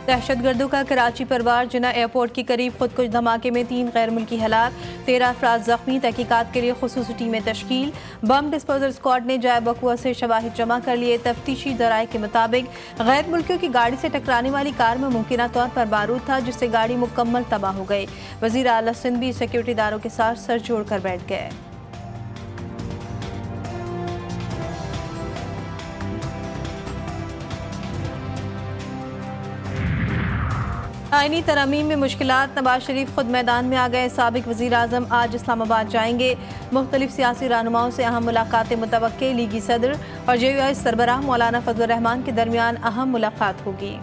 दहशतगर्दों का कराची पर वार, जिन्ना एयरपोर्ट के करीब खुदकुश धमाके में 3 गैर मुल्की हलाक, 13 अफराद जख्मी। तहकीकात के लिए खुसूसी टीमें तश्कील। बम डिस्पोजल स्क्वाड ने जाए बकुआ से शवाहिद जमा कर लिए। तफ्तीशी जराये के मुताबिक गैर मुल्कियों की गाड़ी से टकराने वाली कार में मुमकिना तौर पर बारूद था, जिससे गाड़ी मुकम्मल तबाह हो गई। वज़ीर आला सिंध भी सिक्योरिटी इदारों के साथ सर जोड़कर बैठ गए। आईनी तरमीम में मुश्किलात, नवाज शरीफ खुद मैदान में आ गए। साबिक वज़ीर आज़म आज इस्लामाबाद जाएंगे। मुख्तलिफ सियासी रहनुमाओं से अहम मुलाकातें मुतवक्के। लीगी सदर और JUI सरबराह मौलाना फजलुर रहमान के दरमियान अहम मुलाकात होगी।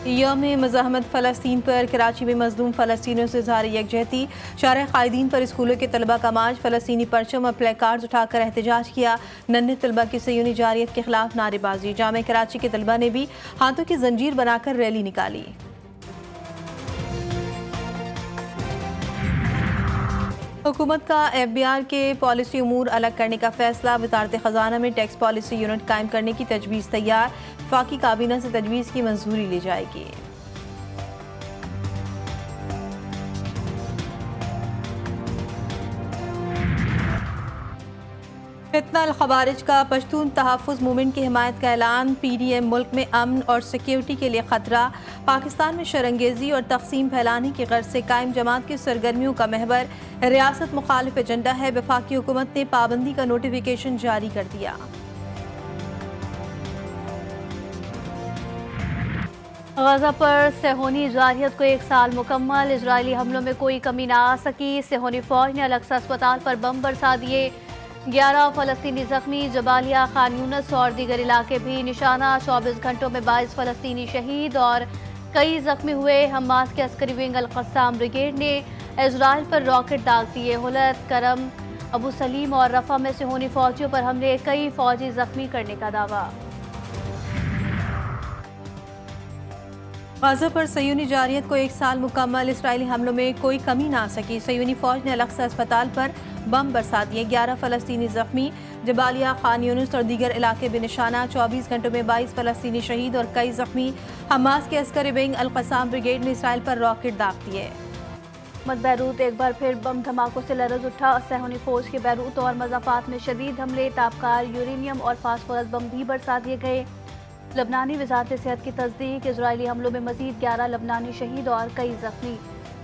यौम मज़ाहमत फ़लस्तीन पर कराची में मज़लूम फ़लस्तीनियों से इज़हार यकजहती। शारह क़ायदीन पर स्कूलों के तलबा का मार्च, फ़लस्तीनी परचम और प्ले कार्ड्स उठाकर एहतजाज किया। नन्हे तलबा की सयूनी जारियत के खिलाफ नारेबाजी। जामे कराची के तलबा ने भी हाथों की जंजीर बनाकर रैली निकाली। हुकूमत का FBR के पॉलिसी उमूर अलग करने का फैसला। वज़ारत ख़जाना में टैक्स पॉलिसी यूनिट कायम करने की तजवीज़ तैयार। वफाकी काबीना से तजवीज़ की मंजूरी ली जाएगी। फितना अल खवारिज का पश्तून तहफ़्फ़ुज़ मूवमेंट की हिमायत का ऐलान। PDM मुल्क में अमन और सिक्योरिटी के लिए खतरा। पाकिस्तान में शरंगेज़ी और तक़सीम फैलाने की गर्ज से कायम जमात की सरगर्मियों का महवर रियासत मुखालिफ एजेंडा है। वफाकी हुकूमत ने पाबंदी का नोटिफिकेशन जारी कर दिया। गजा पर सेहोनी जारियत को 1 साल मुकम्मल। इजरायली हमलों में कोई कमी ना आ सकी। सेहोनी फौज ने अलक्सा अस्पताल पर बम बरसा दिए। 11 फ़लस्तीनी जख्मी। जबालिया, खान यूनिस और दीगर इलाके भी निशाना। 24 घंटों में 22 फ़लस्तीनी शहीद और कई जख्मी हुए। हमास के Askari wing al Qassam brigade ने इजराइल पर रॉकेट दाग दिए। हुलत, करम, अबू सलीम और रफा में सेहोनी फौजियों पर हमले, कई फौजी जख्मी करने का दावा। गाज़ा पर सयूनी जारियत को 1 साल मुकम्मल। इसराइली हमलों में कोई कमी ना आ सकी। सयूनी फौज ने अलक्सा अस्पताल पर बम बरसा दिए। 11 फ़लस्तीनी जख्मी। जबालिया, खान यूनिस और दीगर इलाके बेनिशाना। 24 घंटों में 22 फ़लस्तीनी शहीद और कई जख्मी। हमास के Askari wing al Qassam brigade ने इसराइल पर रॉकेट दाग दिए। बैरूत एक बार फिर बम धमाकों से लरज़ उठा। सेहोनी फौज के बैरूत और मज़ाफ़ात में शदीद हमले। ताबकार यूरेनियम और फास्फोरस बम भी बरसा दिए गए। लबनानी वज़ारत सेहत की तस्दीक। इजरायली हमलों में मज़ीद 11 लबनानी शहीद और कई जख्मी।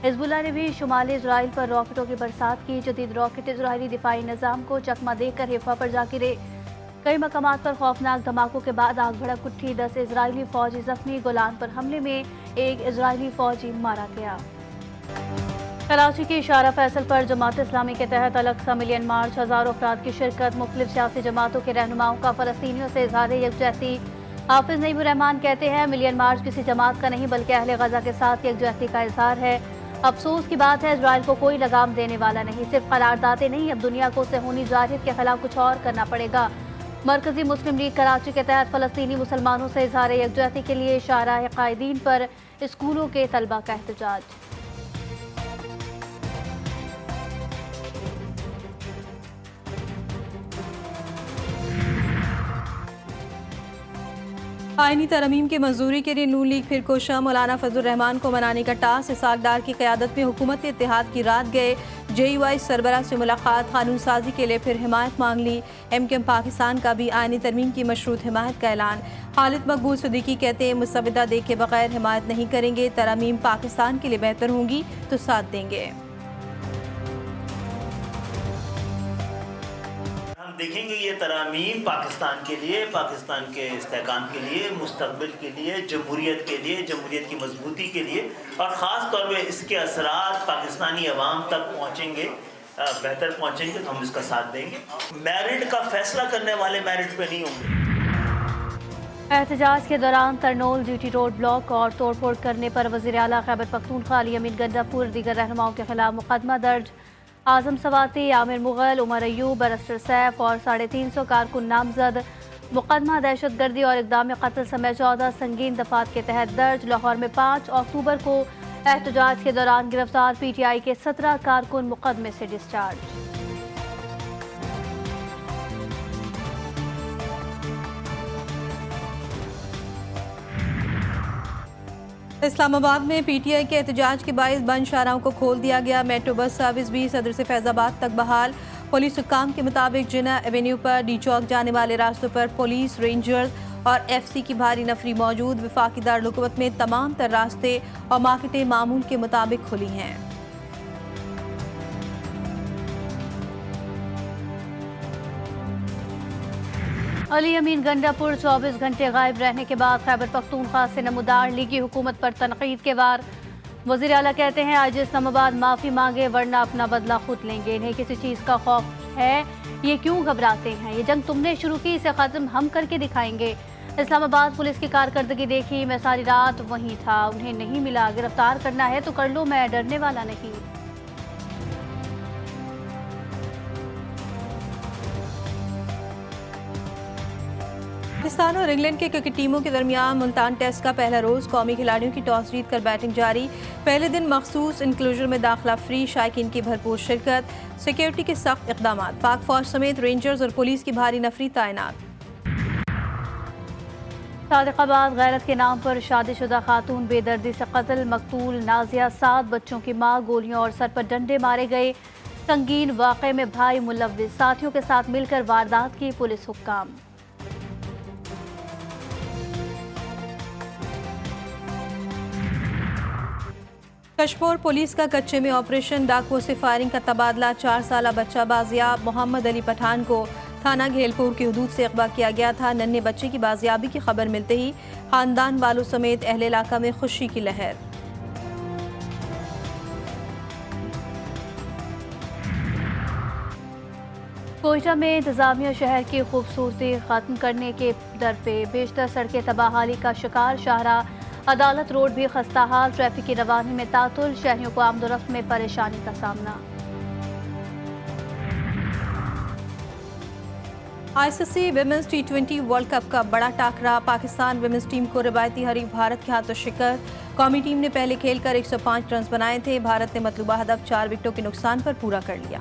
हिज़्बुल्लाह ने भी शुमाली इजराइल पर रॉकेटों की बरसात की। जदीद रॉकेट इजरायली दिफाई निज़ाम को चकमा देकर हिफ़ा पर जा गिरे। कई मकामात पर खौफनाक धमाकों के बाद आग भड़क उठी। 10 इजरायली फौजी जख्मी। गोलान पर हमले में 1 इजरायली फौजी मारा गया। कराची के इशारा फैसल पर जमात इस्लामी के तहत अलक्सा मिलियन मार्च। हज़ारों अफराद की शिरकत। मुख्तलिफ सियासी जमातों के रहनुमाओं का फ़लस्तीनियों से इज़हार यकजहती। हाफिज नईमुर रहमान कहते हैं, मिलियन मार्च किसी जमात का नहीं बल्कि अहले गजा के साथ यकजहती का इजहार है। अफसोस की बात है, इजराइल को कोई लगाम देने वाला नहीं। सिर्फ करारदादें नहीं, अब दुनिया को सेहोनी जारियत के खिलाफ कुछ और करना पड़ेगा। मरकजी मुस्लिम लीग कराची के तहत फ़लस्तीनी मुसलमानों से इजहार यकजहती के लिए शाराह कायदीन पर स्कूलों के तलबा का एहतजाज। आईनी तरमीम की मंजूरी के लिए नून लीग फिर कोशा। मौलाना फजलुर रहमान को मनाने का टास्क। इसहाक डार की क़यादत में हुकूमत इत्तेहाद की रात गए। JUI सरबराह से मुलाकात। कानून साजी के लिए फिर हिमायत मांग ली। MKM पाकिस्तान का भी आईनी तरमीम की मशरूत हिमायत का ऐलान। खालिद मकबूल सिद्दीकी कहते हैं, मुसविदा देखे बगैर हिमायत नहीं करेंगे। तरमीम पाकिस्तान के लिए बेहतर होंगी तो साथ देंगे। देखेंगे ये तरामीम पाकिस्तान के लिए, पाकिस्तान के इस्तेहकाम के लिए, मुस्तक़बिल के लिए, जमहूरियत के लिए, जमहूरियत की मजबूती के लिए और ख़ास तौर पर इसके असरात पाकिस्तानी अवाम तक पहुँचेंगे, बेहतर पहुँचेंगे तो हम इसका साथ देंगे। मेरिट का फैसला करने वाले मेरिट पे नहीं होंगे। एहतजाज के दौरान तरनोल GT रोड ब्लॉक और तोड़फोड़ करने पर वज़ीर आला खैबर पख्तूनख्वा अली अमीन गंडापुर दीगर रहनुमाओं के खिलाफ मुकदमा दर्ज। आज़म सवाती, आमिर मुग़ल, उमर अयूब, बैरिस्टर सैफ और 350 कारकुन नामजद। मुकदमा दहशतगर्दी और इक़दाम कत्ल समेत 14 संगीन दफात के तहत दर्ज। लाहौर में 5 अक्टूबर को एहतजाज के दौरान गिरफ्तार PTI के 17 कारकुन मुकदमे से डिस्चार्ज। इस्लामाबाद में पीटीआई के एहतजाज के बायस बंद शाहराहों को खोल दिया गया। मेट्रो बस सर्विस भी सदर से फैजाबाद तक बहाल। पुलिस हुक्काम के मुताबिक जिना एवेन्यू पर डी चौक जाने वाले रास्तों पर पुलिस, रेंजर्स और एफसी की भारी नफरी मौजूद। वफाकी दारुल-हुकूमत में तमाम तर रास्ते और मार्केटें मामूल के मुताबिक खुली हैं। अली अमीन गंडापुर 24 घंटे गायब रहने के बाद खैबर पख्तूनख्वा से नमूदार लीगी हुकूमत पर तनकीद के वार। वज़ीर आला कहते हैं आज इस्लामाबाद माफ़ी मांगे वरना अपना बदला खुद लेंगे। इन्हें किसी चीज़ का खौफ है, ये क्यों घबराते हैं? ये जंग तुमने शुरू की, इसे ख़त्म हम करके दिखाएंगे। इस्लामाबाद पुलिस की कारकर्दगी देखी, मैं सारी रात वहीं था, उन्हें नहीं मिला। गिरफ्तार करना है तो कर लो, मैं डरने वाला नहीं। पाकिस्तान और इंग्लैंड के क्रिकेट टीमों के दरमियान मुल्तान टेस्ट का पहला रोज कौमी खिलाड़ियों की टॉस जीतकर बैटिंग जारी। पहले दिन मखसूस इंक्लूजर में दाखिला फ्री, शायकीन की भरपूर शिरकत, सिक्योरिटी के सख्त इकदाम, पाक फौज समेत रेंजर्स और पुलिस की भारी नफरी तैनात। सादिकाबाद गैरत के नाम पर शादीशुदा खातून बेदर्दी से कत्ल, मकतूल नाजिया 7 बच्चों की मां, गोलियों और सर पर डंडे मारे गए। संगीन वाक़े में भाई मुलव्विस, साथियों के साथ मिलकर वारदात की पुलिस हुक्काम। कशमोर पुलिस का कच्चे में ऑपरेशन, डाकुओं से फायरिंग का तबादला, 4 साला बच्चा बाजियाब। मोहम्मद अली पठान को थाना घेलपुर की हदूद से अगवा किया गया था। नन्हे बच्चे की बाजियाबी की खबर मिलते ही खानदान वालों समेत अहले इलाका में खुशी की लहर। कोयटा में इंतजामिया शहर की खूबसूरती खत्म करने के दर पे, बेशतर सड़कें तबाहाली का शिकार। शाहराह अदालत रोड भी खस्ता हाल, ट्रैफिक की रवानी में तातुल, शहरियों को आमदोरफ्त में परेशानी का सामना। ICC women's T20 world cup का बड़ा टाकरा, पाकिस्तान विमेंस टीम को रिवायती हरीफ भारत के हाथों शिकस्त। कौमी टीम ने पहले खेल कर 105 रन बनाए थे। भारत ने मतलूबा हदफ 4 विकेटों के नुकसान पर पूरा कर लिया।